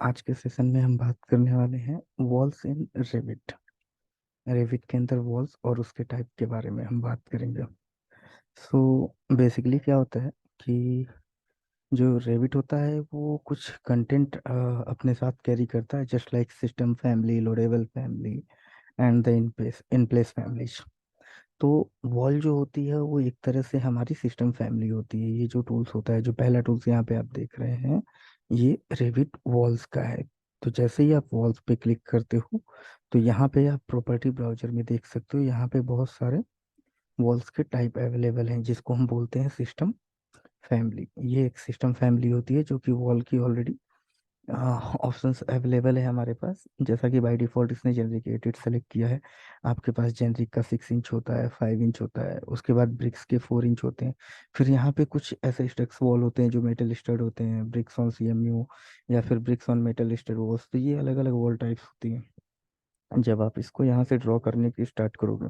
आज के सेशन में हम बात करने वाले हैं वॉल्स इन रेविट। रेविट के अंदर वॉल्स और उसके टाइप के बारे में हम बात करेंगे। सो बेसिकली क्या होता है कि जो रेविट होता है वो कुछ कंटेंट अपने साथ कैरी करता है, just like system family, loadable family and the in place families. तो वॉल जो होती है वो एक तरह से हमारी सिस्टम फैमिली होती है। ये जो टूल्स होता है, जो पहला टूल्स यहाँ पे आप देख रहे हैं, ये रेविट वॉल्स का है। तो जैसे ही आप वॉल्स पे क्लिक करते हो तो यहाँ पे आप प्रॉपर्टी ब्राउजर में देख सकते हो, यहाँ पे बहुत सारे वॉल्स के टाइप अवेलेबल हैं जिसको हम बोलते हैं सिस्टम फैमिली। ये एक सिस्टम फैमिली होती है जो कि वॉल की ऑलरेडी ऑप्शंस अवेलेबल है हमारे पास। जैसा कि बाय डिफॉल्ट इसने जेनरिक 8 सेलेक्ट किया है। आपके पास जेनरिक का 6 इंच होता है, 5 इंच होता है, उसके बाद ब्रिक्स के 4 इंच होते हैं। फिर यहाँ पे कुछ ऐसे स्टक्स वॉल होते हैं जो मेटल स्टड होते हैं, ब्रिक्स ऑन CMU या फिर bricks on metal stud walls. तो ये अलग अलग वॉल टाइप्स होती हैं। जब आप इसको यहाँ से ड्रॉ करने की स्टार्ट करोगे,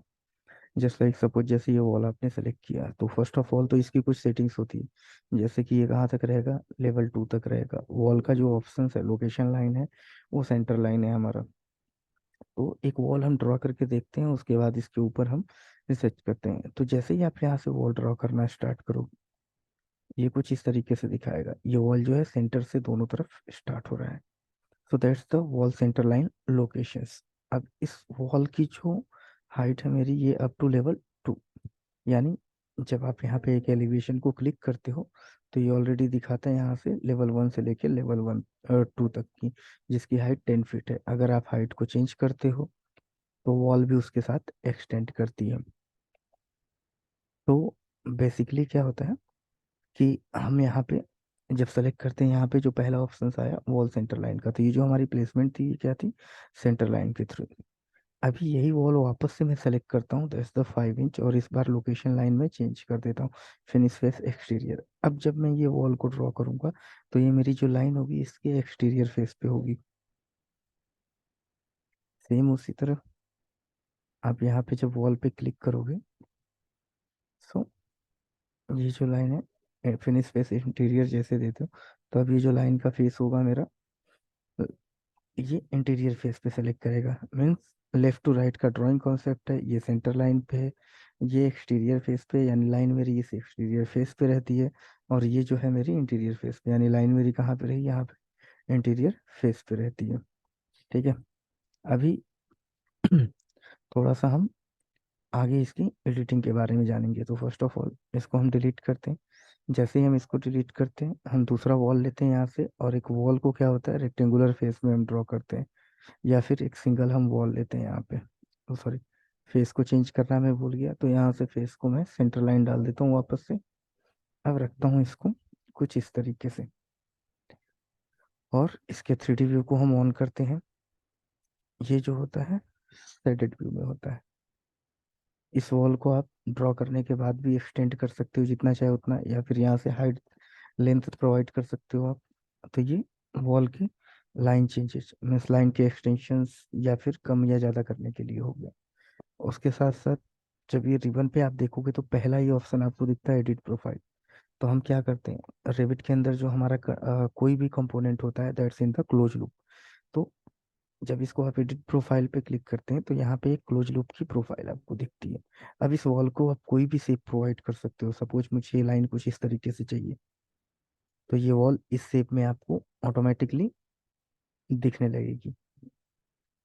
जस्ट लाइक सपोज जैसे ये वॉल आपने सेलेक्ट किया, तो फर्स्ट ऑफ ऑल तो इसकी कुछ सेटिंग्स होती है। जैसे कि ये कहाँ तक रहेगा, लेवल 2 तक रहेगा। वॉल का जो ऑप्शन है, लोकेशन लाइन है, वो सेंटर लाइन है हमारा। तो एक वॉल हम ड्रॉ करके देखते हैं, उसके बाद इसके ऊपर हम रिसर्च करते हैं। तो जैसे ही आप यहाँ से वॉल ड्रॉ करना स्टार्ट करो, ये कुछ इस तरीके से दिखाएगा। ये वॉल जो है सेंटर से दोनों तरफ स्टार्ट हो रहा है। So that's the wall centre line locations. अब इस वॉल की जो हाइट है मेरी, ये अप टू लेवल 2। यानी जब आप यहाँ पे एक एलिवेशन को क्लिक करते हो तो ये ऑलरेडी दिखाता है यहाँ से लेवल 1 से लेके लेवल 2 तक की, जिसकी हाइट 10 फीट है। अगर आप हाइट को चेंज करते हो तो वॉल भी उसके साथ एक्सटेंड करती है। तो बेसिकली क्या होता है कि हम यहाँ पे जब सेलेक्ट करते हैं, यहाँ पे जो पहला ऑप्शन आया वॉल सेंटर लाइन का, तो ये जो हमारी प्लेसमेंट थी ये क्या थी, सेंटर लाइन के थ्रू। अभी यही वॉल वापस से मैं सेलेक्ट करता हूँ, दैट्स द 5 इंच, और इस बार लोकेशन लाइन में चेंज कर देता हूँ, फिनिश फेस एक्सटीरियर। अब जब मैं ये वॉल को ड्रॉ करूंगा तो ये मेरी जो लाइन होगी इसके एक्सटीरियर फेस पे होगी। सेम उसी तरह आप यहाँ पे जब वॉल पे क्लिक करोगे, सो ये जो लाइन है फिनिश फेस इंटीरियर जैसे देते हो, तो अब ये जो लाइन का फेस होगा मेरा, ये इंटीरियर फेस पे सेलेक्ट करेगा। मीन्स लेफ्ट टू राइट का ड्राइंग कॉन्सेप्ट है, ये सेंटर लाइन पे है, ये एक्सटीरियर फेस पे, यानी लाइन मेरी इस एक्सटीरियर फेस पे रहती है। और ये जो है मेरी इंटीरियर फेस पे, यानी लाइन मेरी कहाँ पे रही, यहाँ पे इंटीरियर फेस पे रहती है। ठीक है। अभी थोड़ा सा हम आगे इसकी एडिटिंग के बारे में जानेंगे। तो फर्स्ट ऑफ ऑल इसको हम डिलीट करते हैं। जैसे ही हम इसको डिलीट करते हैं, हम दूसरा वॉल लेते हैं यहाँ से, और एक वॉल को क्या होता है रेक्टेंगुलर फेस में हम ड्रॉ करते हैं, या फिर एक सिंगल हम वॉल लेते हैं यहाँ पे। तो सॉरी, फेस को चेंज करना मैं भूल गया, तो यहाँ से फेस को मैं सेंटर लाइन डाल देता हूँ वापस से। अब रखता हूँ इसको कुछ इस तरीके से, और इसके 3D व्यू को हम ऑन करते हैं। ये जो होता है शेडेड व्यू में होता है। इस वॉल को आप ड्रॉ करने के बाद भी एक्सटेंड कर सकते हो जितना चाहे उतना, या फिर यहाँ से हाइट लेंथ प्रोवाइड कर सकते हो आप। तो ये वॉल की लाइन चेंजेस मीन्स लाइन के एक्सटेंशंस या फिर कम या ज़्यादा करने के लिए हो गया। उसके साथ साथ जब ये रिबन पे आप देखोगे तो पहला ही ऑप्शन आपको दिखता है एडिट प्रोफाइल। तो हम क्या करते हैं, रेविट के अंदर जो हमारा कोई भी कंपोनेंट होता है that's in the close loop. तो जब इसको आप एडिट प्रोफाइल पे क्लिक करते हैं तो यहाँ पे एक क्लोज लूप की प्रोफाइल आपको दिखती है। अब इस वॉल को आप कोई भी शेप प्रोवाइड कर सकते हो। सपोज मुझे ये लाइन कुछ इस तरीके से चाहिए, तो ये वॉल इस शेप में आपको ऑटोमेटिकली दिखने लगेगी।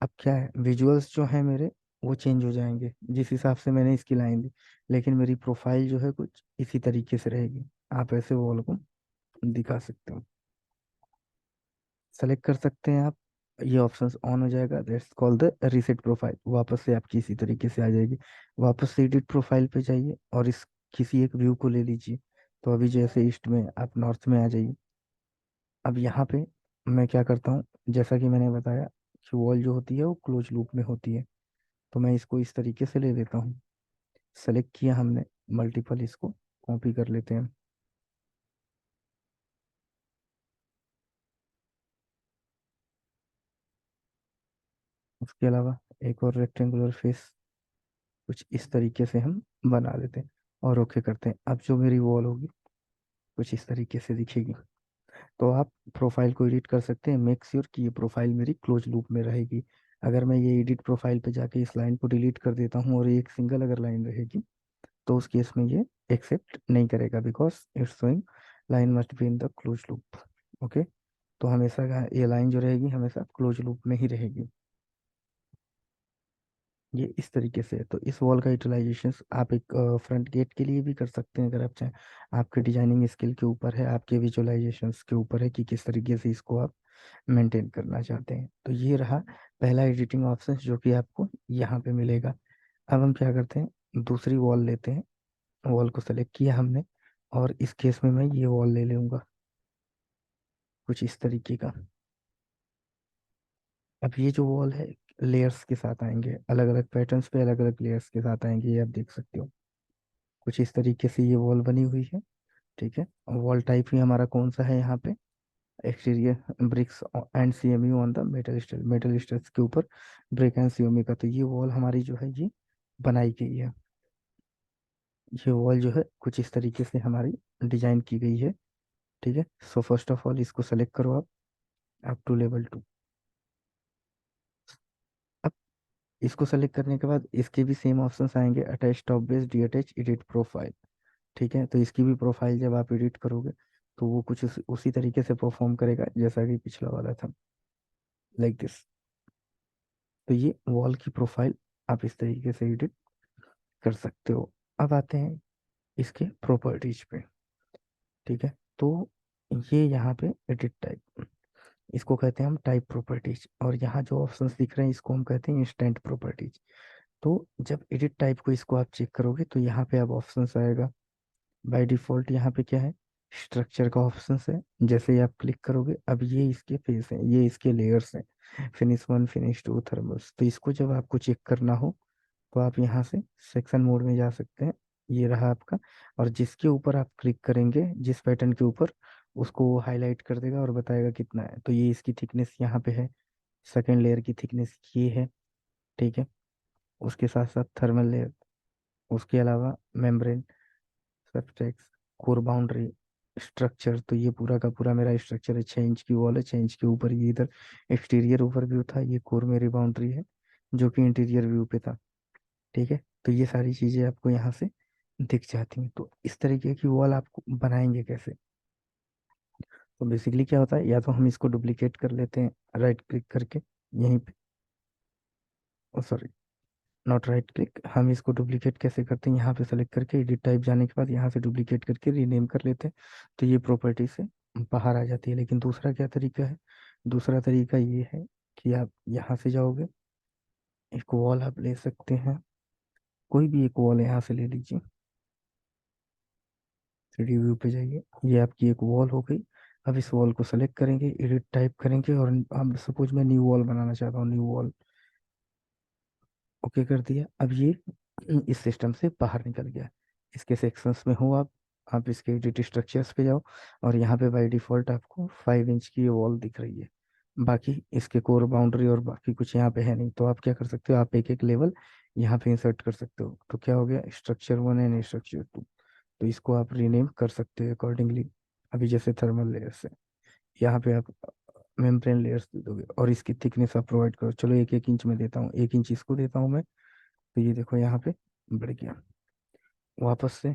अब क्या है, विजुअल्स जो है मेरे वो चेंज हो जाएंगे जिस हिसाब से मैंने इसकी लाइन दी, लेकिन मेरी प्रोफाइल जो है कुछ इसी तरीके से रहेगी। आप ऐसे वॉल को दिखा सकते हो, सेलेक्ट कर सकते हैं आप। ये ऑप्शंस ऑन हो जाएगा, that's called the reset profile. वापस से आपकी इसी तरीके से आ जाएगी। वापस से एडिट प्रोफाइल पे जाइए और इस किसी एक व्यू को ले लीजिए। तो अभी जैसे ईस्ट में आप नॉर्थ में आ जाइए। अब यहाँ पे मैं क्या करता हूँ, जैसा कि मैंने बताया कि वॉल जो होती है वो क्लोज लूप में होती है। तो मैं इसको इस तरीके से ले लेता हूँ। सेलेक्ट किया हमने, मल्टीपल इसको कॉपी कर लेते हैं। उसके अलावा एक और रेक्टेंगुलर फेस कुछ इस तरीके से हम बना लेते हैं और ओके करते हैं। अब जो मेरी वॉल होगी कुछ इस तरीके से दिखेगी। तो आप प्रोफाइल को एडिट कर सकते हैं। मेक श्योर कि ये प्रोफाइल मेरी क्लोज लूप में रहेगी। अगर मैं ये एडिट प्रोफाइल पे जाके इस लाइन को डिलीट कर देता हूँ और ये एक सिंगल अगर लाइन रहेगी, तो उस केस में ये एक्सेप्ट नहीं करेगा, because it's showing line must be in the close loop. Okay. तो हमेशा ये लाइन जो रहेगी हमेशा क्लोज लूप में ही रहेगी। ये इस तरीके से है। तो इस वॉल का यूटिलाइजेशन आप एक फ्रंट गेट के लिए भी कर सकते हैं, अगर आप चाहें। आपके डिजाइनिंग स्किल के ऊपर है, आपके विजुअलाइजेशंस के ऊपर है कि किस तरीके से इसको आप मेंटेन करना चाहते हैं। तो ये रहा पहला एडिटिंग ऑप्शन जो कि आपको यहाँ पे मिलेगा। अब हम क्या करते हैं, दूसरी वॉल लेते हैं। वॉल को सेलेक्ट किया हमने, और इस केस में मैं ये वॉल ले लूंगा कुछ इस तरीके का। अब ये जो वॉल है लेयर्स के साथ आएंगे, अलग अलग पैटर्न्स पे अलग अलग लेयर्स के साथ आएंगे, ये आप देख सकते हो। कुछ इस तरीके से ये वॉल बनी हुई है। ठीक है। वॉल टाइप ही हमारा कौन सा है यहाँ पे, exterior bricks and CMU on the metal stud, metal studs के ऊपर ब्रिक एंड सीएमयू का। तो ये वॉल हमारी जो है ये बनाई गई है। ये वॉल जो है कुछ इस तरीके से हमारी डिजाइन की गई है। ठीक है। सो फर्स्ट ऑफ ऑल इसको सेलेक्ट करो आप, अप टू लेवल 2। अब इसको सेलेक्ट करने के बाद इसके भी सेम ऑप्शंस आएंगे, attach top base, D attach, edit profile. ठीक है। तो इसकी भी प्रोफाइल जब आप एडिट करोगे तो वो कुछ उसी तरीके से परफॉर्म करेगा जैसा कि पिछला वाला था, लाइक दिस। तो ये वॉल की प्रोफाइल आप इस तरीके से एडिट कर सकते हो। अब आते हैं इसके प्रॉपर्टीज पे। ठीक है। तो ये यहाँ पे एडिट टाइप, इसको कहते हैं हम टाइप प्रॉपर्टीज, और यहाँ जो ऑप्शंस दिख रहे हैं इसको हम कहते हैं इंस्टेंट प्रॉपर्टीज। तो जब एडिट टाइप को इसको आप चेक करोगे तो यहाँ पे अब ऑप्शंस आएगा। बाय डिफॉल्ट यहाँ पे क्या है, स्ट्रक्चर का ऑप्शन है। जैसे ही आप क्लिक करोगे अब ये इसके फेस हैं, ये इसके लेयर्स हैं, फिनिश 1, फिनिश 2, थर्मल्स। तो इसको जब आपको चेक करना हो तो आप यहाँ से सेक्शन मोड में जा सकते हैं। ये रहा आपका, और जिसके ऊपर आप क्लिक करेंगे जिस पैटर्न के ऊपर, उसको वो हाईलाइट कर देगा और बताएगा कितना है। तो ये इसकी थिकनेस यहाँ पे है, सेकेंड लेयर की थिकनेस ये है। ठीक है। उसके साथ साथ थर्मल लेयर, उसके अलावा membrane, subtract, core boundary, structure. तो ये पूरा का पूरा मेरा स्ट्रक्चर है। 6 इंच की वॉल है, 6 इंच के ऊपर ये इधर एक्सटीरियर ओवरव्यू था, ये कोर मेरी बाउंड्री है जो कि इंटीरियर व्यू पे था। ठीक है। तो ये सारी चीजें आपको यहाँ से दिख जाती हैं। तो इस तरीके की वॉल आपको बनाएंगे कैसे, तो बेसिकली क्या होता है, या तो हम इसको डुप्लीकेट कर लेते हैं राइट क्लिक करके यहीं पे, सॉरी नॉट राइट क्लिक, हम इसको डुप्लीकेट कैसे करते हैं, यहाँ पे सेलेक्ट करके एडिट टाइप जाने के बाद यहाँ से डुप्लीकेट करके रीनेम कर लेते हैं। तो ये प्रॉपर्टी से बाहर आ जाती है। लेकिन दूसरा क्या तरीका है, दूसरा तरीका ये है कि आप यहाँ से जाओगे, एक वॉल आप ले सकते हैं, कोई भी एक वॉल यहाँ से ले लीजिए। 3D व्यू पे जाइए, ये आपकी एक वॉल हो गई। अब इस वॉल को सेलेक्ट करेंगे, एडिट टाइप करेंगे, और अब सपोज मैं न्यू वॉल बनाना चाहता हूँ, न्यू वॉल। ओके कर दिया। अब ये इस सिस्टम से बाहर निकल गया। इसके सेक्शंस में हो आप इसके एडिट स्ट्रक्चर्स पे जाओ, और यहाँ पे बाय डिफॉल्ट आपको 5 इंच की ये वॉल दिख रही है। बाकी इसके कोर बाउंड्री और बाकी कुछ यहाँ पे है नहीं। तो आप क्या कर सकते हो, आप एक एक लेवल यहाँ पे इंसर्ट कर सकते हो। तो क्या हो गया, स्ट्रक्चर 1 एंड स्ट्रक्चर 2। तो इसको आप रीनेम कर सकते हो अकॉर्डिंगली। अभी जैसे थर्मल लेयर्स है, यहाँ पे आप मेम्ब्रेन लेयर्स दे दोगे, और इसकी थिकनेस आप प्रोवाइड करो। चलो 1 1 इंच में देता हूँ, 1 इंच इसको देता हूँ मैं। तो ये देखो यहाँ पे बढ़ गया। वापस से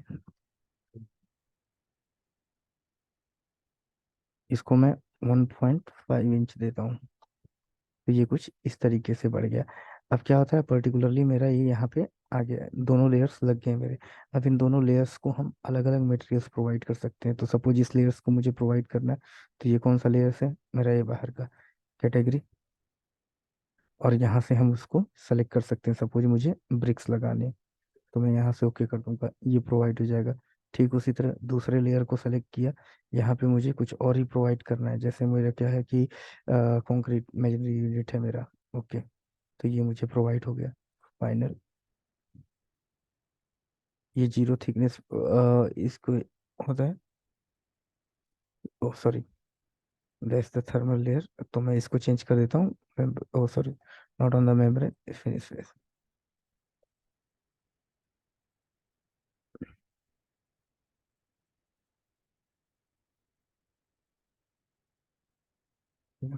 इसको मैं 1.5 इंच देता हूँ। तो ये कुछ इस तरीके से बढ़ गया। अब क्या होता है, पर्टिकुलरली मेरा ये यहाँ पे आ गया है, दोनों लेयर्स लग गए मेरे। अब इन दोनों लेयर्स को हम अलग अलग मटेरियल्स प्रोवाइड कर सकते हैं। तो सपोज इस लेयर्स को मुझे प्रोवाइड करना है, तो ये कौन सा लेयर्स है मेरा, ये बाहर का कैटेगरी। और यहाँ से हम उसको सेलेक्ट कर सकते हैं। सपोज मुझे ब्रिक्स लगाने हैं, तो मैं यहाँ से ओके कर दूंगा, ये प्रोवाइड हो जाएगा। ठीक उसी तरह दूसरे लेयर को सेलेक्ट किया, यहाँ पे मुझे कुछ और ही प्रोवाइड करना है। जैसे मेरा क्या है कि कंक्रीट मेजनरी यूनिट है मेरा। ओके। तो ये मुझे प्रोवाइड हो गया फाइनल। ये जीरो थिकनेस इसको होता है, oh sorry, that's the thermal layer. तो मैं इसको चेंज कर देता हूँ, oh sorry, not on the membrane, finish. ठीक है।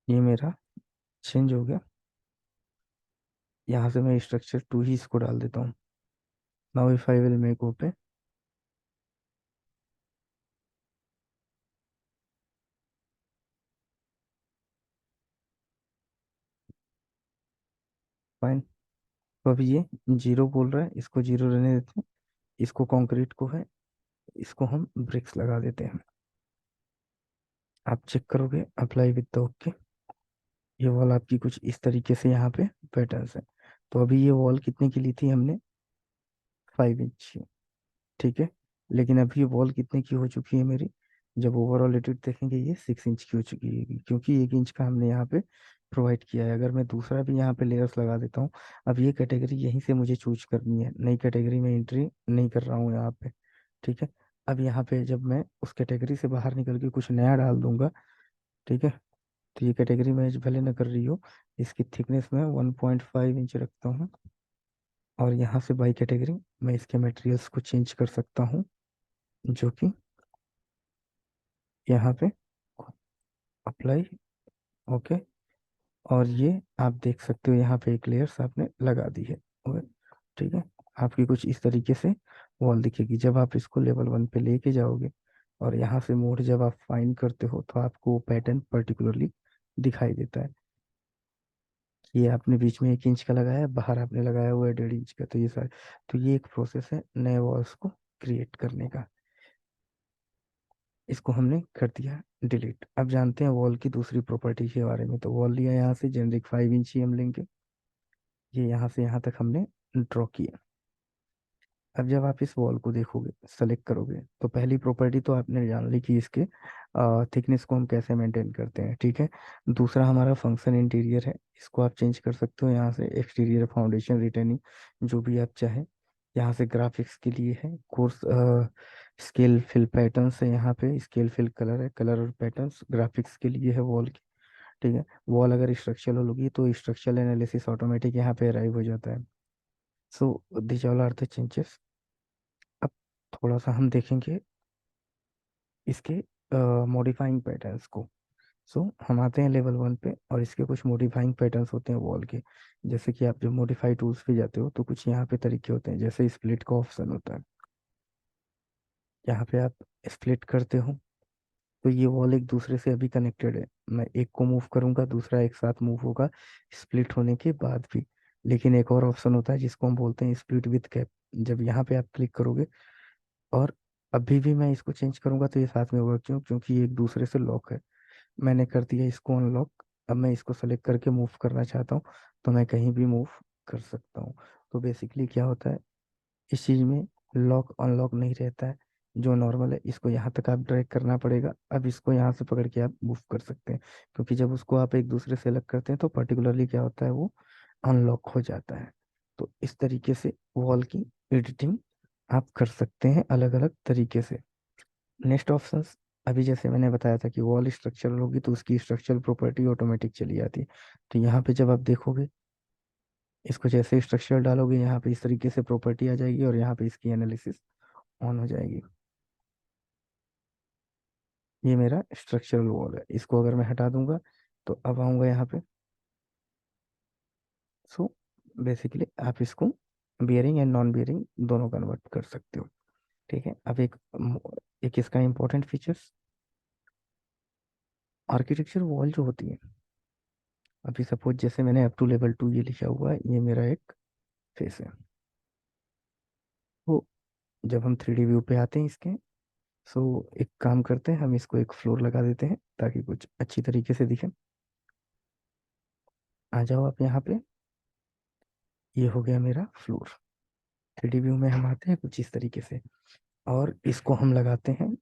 ये मेरा चेंज हो गया। यहाँ से मैं स्ट्रक्चर टू ही इसको डाल देता हूँ। Now if I will make open, fine. तो अभी ये जीरो बोल रहा है, इसको जीरो रहने देते हैं। इसको कंक्रीट को है, इसको हम ब्रिक्स लगा देते हैं। आप चेक करोगे अप्लाई विद द ओके, ये वॉल आपकी कुछ इस तरीके से यहाँ पे पैटर्न्स है। तो अभी ये वॉल कितने की ली थी हमने, 5 इंच। ठीक है। लेकिन अभी ये वॉल कितने की हो चुकी है मेरी, जब ओवरऑल एडिट देखेंगे ये 6 इंच की हो चुकी है, क्योंकि 1 इंच का हमने यहाँ पे प्रोवाइड किया है। अगर मैं दूसरा भी यहाँ पे लेयर्स लगा देता हूँ, अब ये कैटेगरी यहीं से मुझे चूज करनी है, नई कैटेगरी में एंट्री नहीं कर रहा हूँ यहाँ पे। ठीक है। अब यहाँ पे जब मैं उस कैटेगरी से बाहर निकल के कुछ नया डाल दूंगा, ठीक है, तो ये कैटेगरी मैच भले ना कर रही हो, इसकी थिकनेस में 1.5 इंच रखता हूँ। और यहाँ से बाई कैटेगरी मैं इसके मटेरियल्स को चेंज कर सकता हूँ, जो कि यहाँ पे अप्लाई, ओके। और ये आप देख सकते हो यहाँ पे एक लेयर्स आपने लगा दी है। ओके। ठीक है। आपकी कुछ इस तरीके से वॉल दिखेगी। जब आप इसको लेवल 1 पे लेके जाओगे और यहाँ से मोड जब आप फाइन करते हो, तो आपको वो पैटर्न पर्टिकुलरली दिखाई देता है। ये आपने बीच में 1 इंच का लगाया है, बाहर आपने लगाया हुआ है 1.5 इंच का, तो ये सारे, तो ये एक प्रोसेस है नए वॉल्स को क्रिएट करने का। इसको हमने कर दिया डिलीट। अब जानते हैं वॉल की दूसरी प्रॉपर्टी के बारे में। तो वॉल लिया यहाँ से जेनरिक 5 इंच ही हम लेंगे। ये यहाँ से यहाँ तक हमने ड्रॉ किया। अब जब आप इस वॉल को देखोगे, सेलेक्ट करोगे, तो पहली प्रॉपर्टी तो आपने जान ली कि इसके थिकनेस को हम कैसे मेंटेन करते हैं। ठीक है। दूसरा हमारा फंक्शन इंटीरियर है, इसको आप चेंज कर सकते हो यहाँ से, एक्सटीरियर, फाउंडेशन, रिटेनिंग, जो भी आप चाहें। यहाँ से ग्राफिक्स के लिए है कोर्स, स्केल फिल पैटर्न्स है, यहाँ पे स्केल फिल कलर है, कलर और पैटर्न्स ग्राफिक्स के लिए है वॉल की। ठीक है। वॉल अगर स्ट्रक्चरल होगी तो स्ट्रक्चरल एनालिसिस ऑटोमेटिक यहाँ पे अराइव हो जाता है। So this all are the changes. अब थोड़ा सा हम देखेंगे इसके मॉडिफाइंग पैटर्न्स को। सो हम आते हैं लेवल 1 पे, और इसके कुछ मॉडिफाइंग पैटर्न्स होते हैं वॉल के। जैसे कि आप जब मॉडिफाई टूल्स पे जाते हो, तो कुछ यहाँ पे तरीके होते हैं, जैसे स्प्लिट का ऑप्शन होता है। यहाँ पे आप स्प्लिट करते हो, तो ये वॉल एक दूसरे से अभी कनेक्टेड है। मैं एक को मूव करूंगा, दूसरा एक साथ मूव होगा स्प्लिट होने के बाद भी। लेकिन एक और ऑप्शन होता है जिसको हम बोलते हैं स्प्लिट विथ कैप। जब यहाँ पे आप क्लिक करोगे और अभी भी मैं इसको चेंज करूंगा, तो ये साथ में होगा। क्यों? क्योंकि ये एक दूसरे से लॉक है। मैंने कर दिया इसको अनलॉक। अब मैं इसको सेलेक्ट करके मूव करना चाहता हूँ, तो मैं कहीं भी मूव कर सकता हूँ। तो बेसिकली क्या होता है, इस चीज़ में लॉक अनलॉक नहीं रहता है। जो नॉर्मल है, इसको यहाँ तक आप ड्रैग करना पड़ेगा। अब इसको यहाँ से पकड़ के आप मूव कर सकते हैं, क्योंकि जब उसको आप एक दूसरे से अलग करते हैं, तो पर्टिकुलरली क्या होता है, वो अनलॉक हो जाता है। तो इस तरीके से वॉल की एडिटिंग आप कर सकते हैं अलग अलग तरीके से। नेक्स्ट ऑप्शंस, अभी जैसे मैंने बताया था कि वॉल स्ट्रक्चरल होगी तो उसकी स्ट्रक्चरल प्रॉपर्टी ऑटोमेटिक चली जाती है। तो यहाँ पे जब आप देखोगे, इसको जैसे स्ट्रक्चर डालोगे, यहाँ पे इस तरीके से प्रॉपर्टी आ जाएगी, और यहाँ पे इसकी एनालिसिस ऑन हो जाएगी। ये मेरा स्ट्रक्चरल वॉल है। इसको अगर मैं हटा दूंगा, तो अब आऊंगा यहाँ पे। सो बेसिकली आप इसको बियरिंग एंड नॉन बियरिंग दोनों कन्वर्ट कर सकते हो। ठीक है। अब एक इसका इंपॉर्टेंट फीचर्स, आर्किटेक्चर वॉल जो होती है, अभी सपोज जैसे मैंने अप टू लेवल 2 ये लिखा हुआ है, ये मेरा एक फेस है। तो जब हम 3D व्यू पे आते हैं इसके, सो एक काम करते हैं, हम इसको एक फ्लोर लगा देते हैं ताकि कुछ अच्छी तरीके से दिखे। आ जाओ आप यहाँ पे, ये हो गया मेरा फ्लोर। 3D व्यू में हम आते हैं कुछ इस तरीके से, और इसको हम लगाते हैं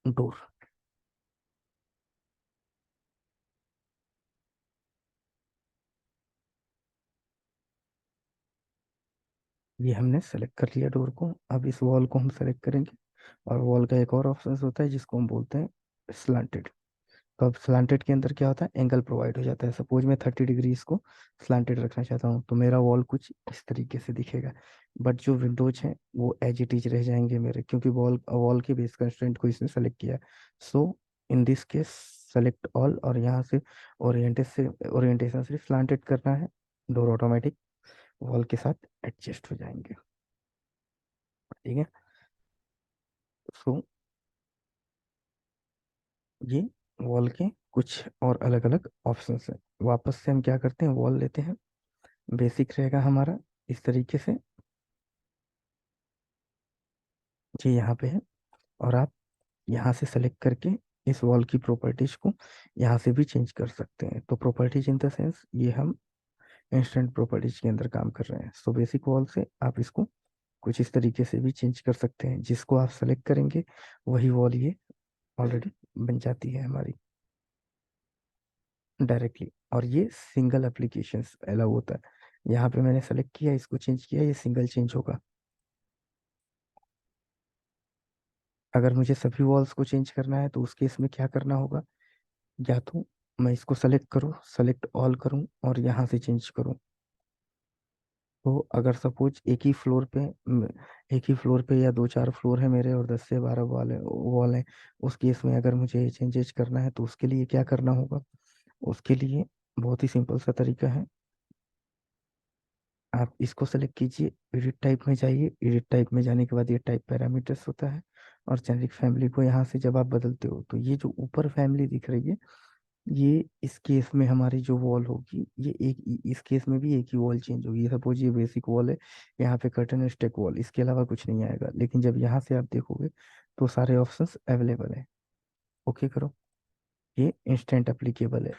डोर। ये हमने सेलेक्ट कर लिया डोर को। अब इस वॉल को हम सेलेक्ट करेंगे, और वॉल का एक और ऑप्शन होता है जिसको हम बोलते हैं स्लांटेड। तो अब स्लांटेड के अंदर क्या होता है, एंगल प्रोवाइड हो जाता है। सपोज मैं 30 डिग्री इसको स्लांटेड रखना चाहता हूँ, तो मेरा वॉल कुछ इस तरीके से दिखेगा। बट जो विंडोज हैं वो एज इट इज रह जाएंगे मेरे, क्योंकि वॉल वॉल के बेस कंस्ट्रेंट को इसने सेलेक्ट किया है। So in this case select all, और यहाँ से ओरिएंटेशन सिर्फ स्लांटेड करना है। डोर ऑटोमेटिक वॉल के साथ एडजस्ट हो जाएंगे। ठीक है। सो ये वॉल के कुछ और अलग अलग ऑप्शंस हैं। वापस से हम क्या करते हैं, वॉल लेते हैं। बेसिक रहेगा हमारा इस तरीके से, ये यहाँ पे है। और आप यहाँ से सेलेक्ट करके इस वॉल की प्रॉपर्टीज को यहाँ से भी चेंज कर सकते हैं। तो प्रॉपर्टीज इन द सेंस ये हम इंस्टेंट प्रॉपर्टीज के अंदर काम कर रहे हैं। सो बेसिक वॉल से आप इसको कुछ इस तरीके से भी चेंज कर सकते हैं। जिसको आप सेलेक्ट करेंगे वही वॉल ये ऑलरेडी बन जाती है हमारी डायरेक्टली। और ये सिंगल एप्लीकेशन अलाउ होता है। यहाँ पे मैंने सेलेक्ट किया, इसको चेंज किया, ये सिंगल चेंज होगा। अगर मुझे सभी वॉल्स को चेंज करना है तो उस केस में क्या करना होगा, या तो मैं इसको सेलेक्ट करूँ, सेलेक्ट ऑल करूँ और यहाँ से चेंज करूँ। तो अगर सपोज एक ही फ्लोर पे या दो चार फ्लोर है मेरे और 10 से 12 वॉल है, उस केस में अगर मुझे चेंजेस करना है तो उसके लिए क्या करना होगा, उसके लिए बहुत ही सिंपल सा तरीका है। आप इसको सेलेक्ट कीजिए, एडिट टाइप में जाइए, एडिट टाइप में जाने के बाद ये टाइप पैरामीटर्स होता है, और जेनेरिक फैमिली को यहाँ से जब आप बदलते हो तो ये जो ऊपर फैमिली दिख रही है, ये इस केस में हमारी जो वॉल होगी, ये इस केस में भी एक ही वॉल चेंज होगी। सपोज ये बेसिक वॉल है, यहाँ पे कर्टन स्टेक वॉल, इसके अलावा कुछ नहीं आएगा। लेकिन जब यहाँ से आप देखोगे तो सारे ऑप्शंस अवेलेबल है। ओके करो, ये इंस्टेंट एप्लीकेबल है।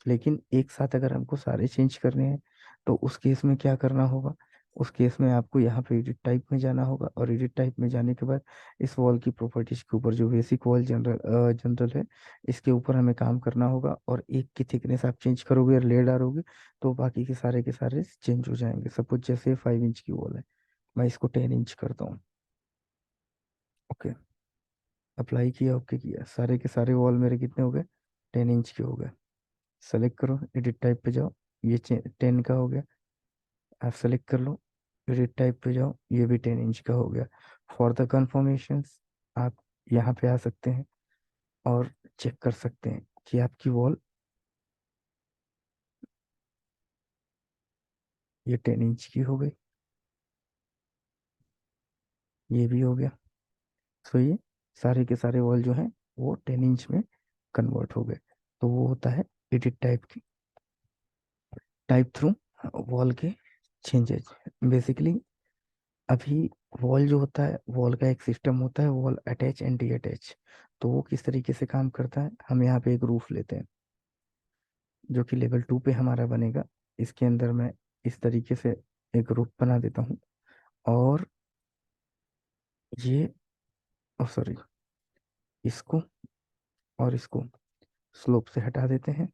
लेकिन एक साथ अगर हमको सारे चेंज करने हैं तो उस केस में क्या करना होगा, उस केस में आपको यहाँ पे एडिट टाइप में जाना होगा, और एडिट टाइप में जाने के बाद इस वॉल की प्रॉपर्टीज के ऊपर जो बेसिक वॉल जनरल है, इसके ऊपर हमें काम करना होगा। और एक की थिकनेस आप चेंज करोगे और लेयर डालोगे तो बाकी के सारे चेंज हो जाएंगे। सपोज जैसे 5 इंच की वॉल है, मैं इसको 10 इंच करता हूँ। ओके, अप्लाई किया, ओके किया, सारे के सारे वॉल मेरे कितने हो गए, 10 इंच के हो गए। सेलेक्ट करो, एडिट टाइप पे जाओ, ये 10 का हो गया। आप सेलेक्ट कर लो, एडिट टाइप पे जाओ, ये भी 10 इंच का हो गया। फॉर द कंफर्मेशन आप यहाँ पे आ सकते हैं और चेक कर सकते हैं कि आपकी वॉल ये 10 इंच की हो गई, ये भी हो गया। सो ये सारे के सारे वॉल जो हैं वो 10 इंच में कन्वर्ट हो गए। तो वो होता है एडिट टाइप की, टाइप थ्रू वॉल के चेंजेस। बेसिकली अभी वॉल जो होता है, वॉल का एक सिस्टम होता है, wall attach and D attach. तो वो किस तरीके से काम करता है, हम यहाँ पे एक रूफ लेते हैं जो कि लेवल 2 पे हमारा बनेगा। इसके अंदर मैं इस तरीके से एक रूफ बना देता हूँ, और ये सॉरी, इसको और इसको स्लोप से हटा देते हैं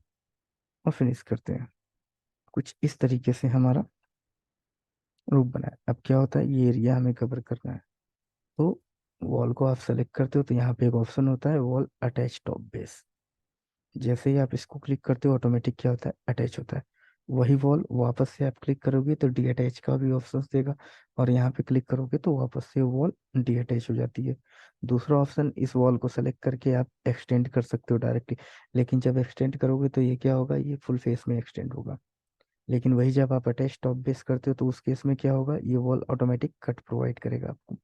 और फिनिश करते हैं। कुछ इस तरीके से हमारा रूफ बना है। अब क्या होता है, ये एरिया हमें कवर करना है। तो वॉल को आप सेलेक्ट करते हो तो यहाँ पे एक ऑप्शन होता है वॉल अटैच टॉप बेस। जैसे ही आप इसको क्लिक करते हो ऑटोमेटिक क्या होता है, अटैच होता है। वही वॉल वापस से आप क्लिक करोगे तो डी अटैच का भी ऑप्शन देगा, और यहाँ पे क्लिक करोगे तो वापस से वॉल डी अटैच हो जाती है। दूसरा ऑप्शन, इस वॉल को सेलेक्ट करके आप एक्सटेंड कर सकते हो डायरेक्टली। लेकिन जब एक्सटेंड करोगे तो ये क्या होगा, ये फुल फेस में एक्सटेंड होगा। लेकिन वही जब आप अटैच टॉप बेस करते हो तो उस केस में क्या होगा, ये वॉल ऑटोमेटिक कट प्रोवाइड करेगा आपको।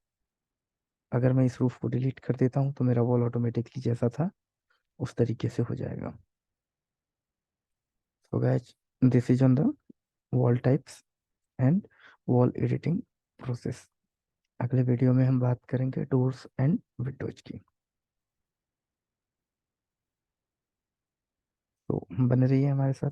अगर मैं इस रूफ को डिलीट कर देता हूँ तो मेरा वॉल ऑटोमेटिकली जैसा था उस तरीके से हो जाएगा। So guys, this is on the wall types and wall editing process. अगले वीडियो में हम बात करेंगे डोर्स एंड विंडोज की। तो बने रहिए हमारे साथ।